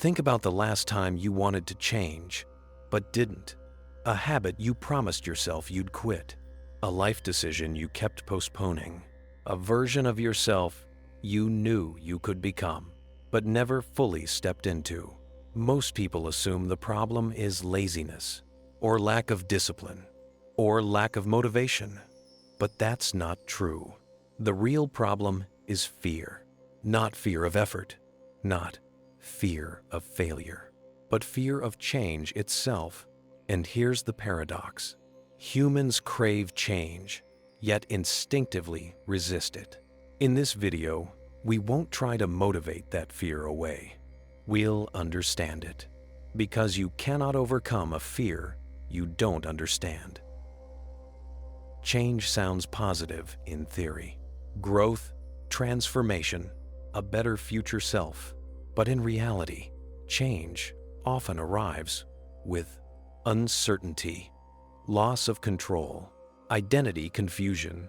Think about the last time you wanted to change, but didn't. A habit you promised yourself you'd quit. A life decision you kept postponing. A version of yourself you knew you could become, but never fully stepped into. Most people assume the problem is laziness, or lack of discipline, or lack of motivation. But that's not true. The real problem is fear. Not fear of effort, not fear of failure, but fear of change itself. And here's the paradox. Humans crave change, yet instinctively resist it. In this video, we won't try to motivate that fear away. We'll understand it, because you cannot overcome a fear you don't understand. Change sounds positive in theory. Growth, transformation, a better future self. But in reality, change often arrives with uncertainty, loss of control, identity confusion,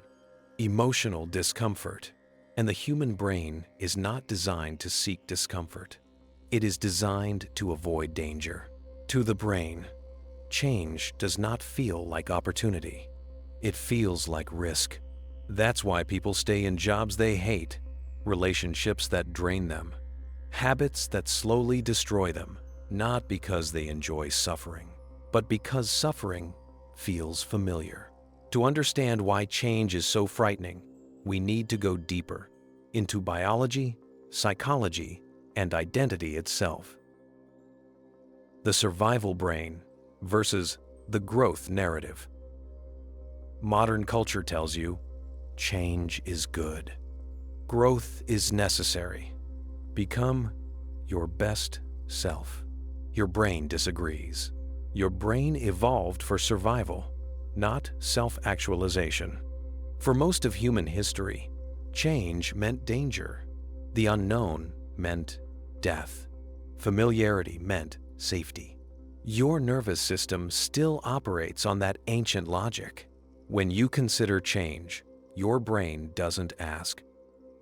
emotional discomfort. And the human brain is not designed to seek discomfort. It is designed to avoid danger. To the brain, change does not feel like opportunity. It feels like risk. That's why people stay in jobs they hate, relationships that drain them, habits that slowly destroy them, not because they enjoy suffering, but because suffering feels familiar. To understand why change is so frightening, we need to go deeper into biology, psychology, and identity itself. The survival brain versus the growth narrative. Modern culture tells you change is good. Growth is necessary. Become your best self. Your brain disagrees. Your brain evolved for survival, not self-actualization. For most of human history, change meant danger. The unknown meant death. Familiarity meant safety. Your nervous system still operates on that ancient logic. When you consider change, your brain doesn't ask,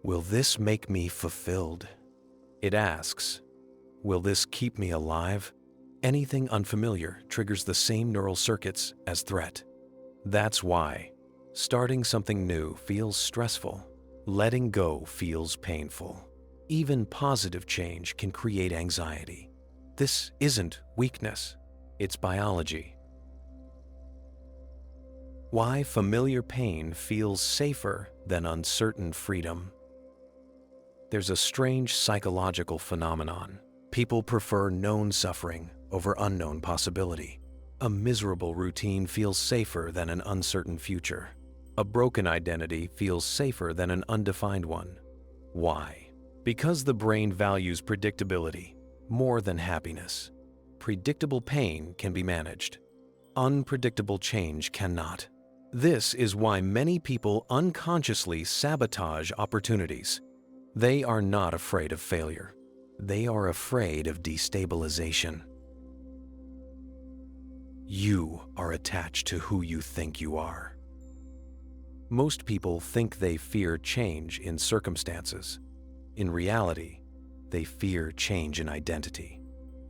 "Will this make me fulfilled?" It asks, "Will this keep me alive?" Anything unfamiliar triggers the same neural circuits as threat. That's why starting something new feels stressful. Letting go feels painful. Even positive change can create anxiety. This isn't weakness, it's biology. Why familiar pain feels safer than uncertain freedom. There's a strange psychological phenomenon. People prefer known suffering over unknown possibility. A miserable routine feels safer than an uncertain future. A broken identity feels safer than an undefined one. Why? Because the brain values predictability more than happiness. Predictable pain can be managed. Unpredictable change cannot. This is why many people unconsciously sabotage opportunities. They are not afraid of failure. They are afraid of destabilization. You are attached to who you think you are. Most people think they fear change in circumstances. In reality, they fear change in identity.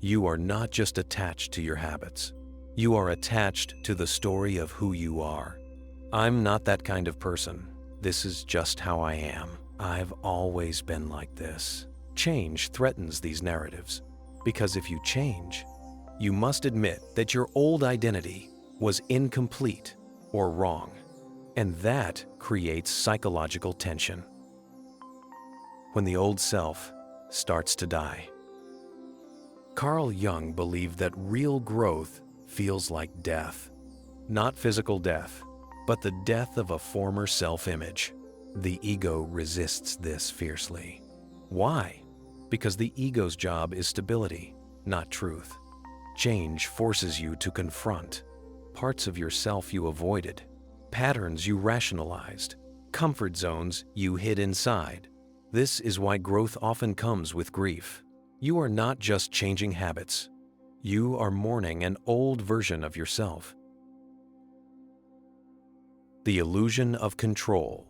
You are not just attached to your habits. You are attached to the story of who you are. I'm not that kind of person. This is just how I am. I've always been like this. Change threatens these narratives, because if you change, you must admit that your old identity was incomplete or wrong, and that creates psychological tension. When the old self starts to die. Carl Jung believed that real growth feels like death. Not physical death, but the death of a former self-image. The ego resists this fiercely. Why? Because the ego's job is stability, not truth. Change forces you to confront parts of yourself you avoided, patterns you rationalized, comfort zones you hid inside. This is why growth often comes with grief. You are not just changing habits. You are mourning an old version of yourself. The illusion of control.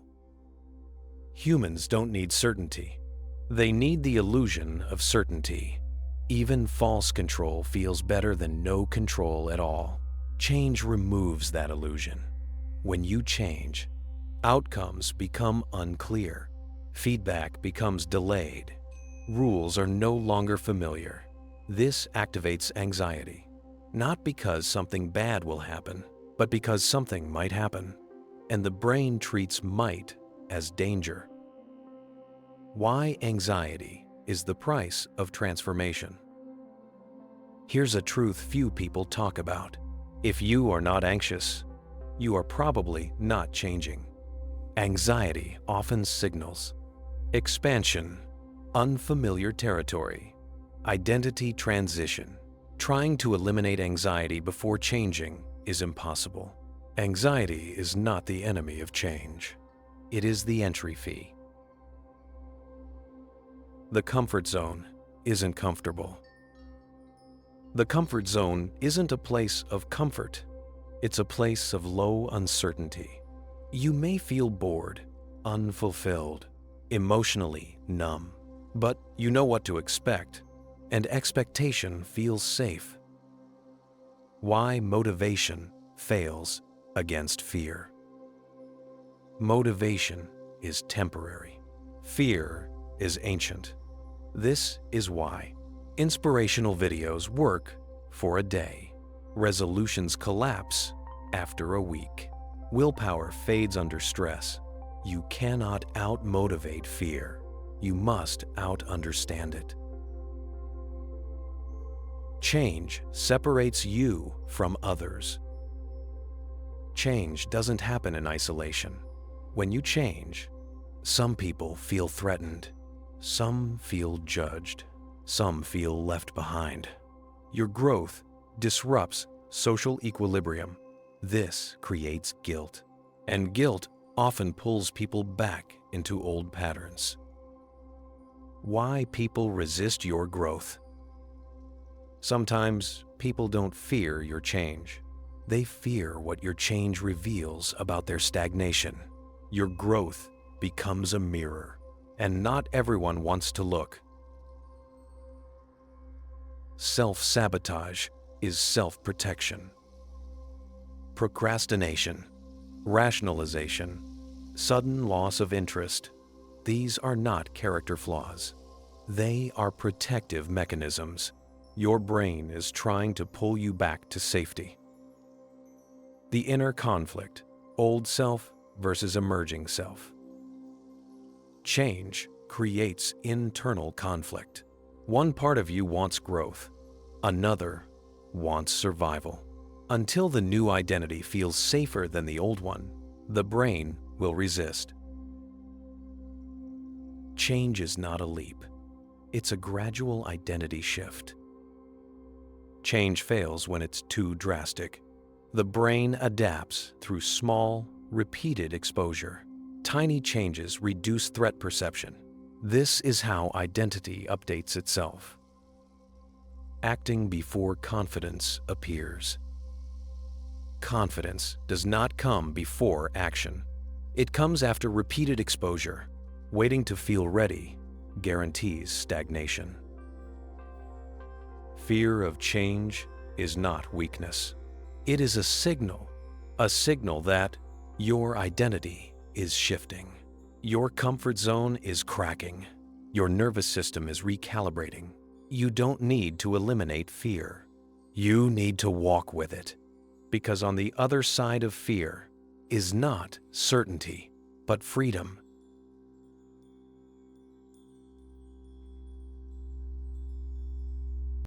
Humans don't need certainty. They need the illusion of certainty. Even false control feels better than no control at all. Change removes that illusion. When you change, outcomes become unclear. Feedback becomes delayed. Rules are no longer familiar. This activates anxiety, not because something bad will happen, but because something might happen. And the brain treats might as danger. Why anxiety is the price of transformation. Here's a truth few people talk about. If you are not anxious, you are probably not changing. Anxiety often signals expansion, unfamiliar territory, identity transition. Trying to eliminate anxiety before changing is impossible. Anxiety is not the enemy of change. It is the entry fee. The comfort zone isn't comfortable. The comfort zone isn't a place of comfort. It's a place of low uncertainty. You may feel bored, unfulfilled, emotionally numb, but you know what to expect, and expectation feels safe. Why motivation fails against fear. Motivation is temporary. Fear is ancient. This is why inspirational videos work for a day. Resolutions collapse after a week. Willpower fades under stress. You cannot out-motivate fear. You must out-understand it. Change separates you from others. Change doesn't happen in isolation. When you change, some people feel threatened. Some feel judged. Some feel left behind. Your growth disrupts social equilibrium. This creates guilt, and guilt often pulls people back into old patterns. Why people resist your growth. Sometimes people don't fear your change. They fear what your change reveals about their stagnation. Your growth becomes a mirror, and not everyone wants to look. Self-sabotage is self-protection. Procrastination, rationalization, sudden loss of interest. These are not character flaws. They are protective mechanisms. Your brain is trying to pull you back to safety. The inner conflict, old self versus emerging self. Change creates internal conflict. One part of you wants growth. Another wants survival. Until the new identity feels safer than the old one, the brain will resist. Change is not a leap. It's a gradual identity shift. Change fails when it's too drastic. The brain adapts through small, repeated exposure. Tiny changes reduce threat perception. This is how identity updates itself. Acting before confidence appears. Confidence does not come before action. It comes after repeated exposure. Waiting to feel ready guarantees stagnation. Fear of change is not weakness. It is a signal that your identity is shifting. Your comfort zone is cracking. Your nervous system is recalibrating. You don't need to eliminate fear. You need to walk with it. Because on the other side of fear is not certainty, but freedom.